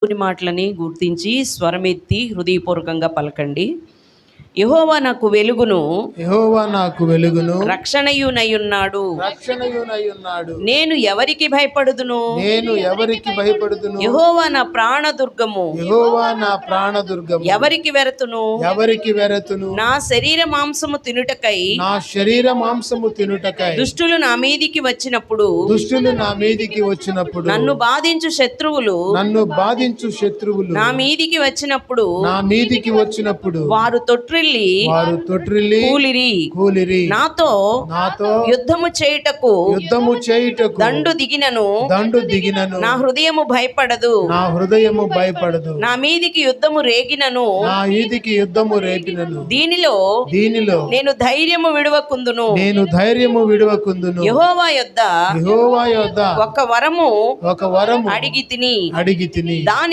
దేవుని మాటలని గుర్తించి స్వరమెత్తి హృదయపూర్వకంగా పలకండి. యెహోవా నాకు వెలుగును, యెహోవా నాకు వెలుగును, రక్షణయునయున్నాడు. రక్షణయునయున్నాడు. నేను ఎవరికి భయపడుదును? నేను ఎవరికి భయపడుదును? యెహోవా నా ప్రాణదుర్గము. యెహోవా నా ప్రాణదుర్గము. ఎవరికి వెరతును? ఎవరికి వెరతును? నా శరీర మాంసము తినుటకై, నా శరీర మాంసము తినుటకై దుష్టులు నా మీదికి వచ్చినప్పుడు, దుష్టులు నా మీదికి వచ్చినప్పుడు, నన్ను బాధించు శత్రువులు నన్ను బాధించు శత్రువులు నా మీదికి వచ్చినప్పుడు, నా మీదికి వచ్చినప్పుడు వారు వారు తొట్రిల్లి కూలిరి. నాతో యుద్ధము చేయుటకు దండు దిగినను, నా హృదయము భయపడదు. నా మీదికి యుద్ధము రేగినను, దీనిలో నేను ధైర్యము విడువకుందును. యెహోవా యొద్ద ఒక వరము అడిగి తిని, దాని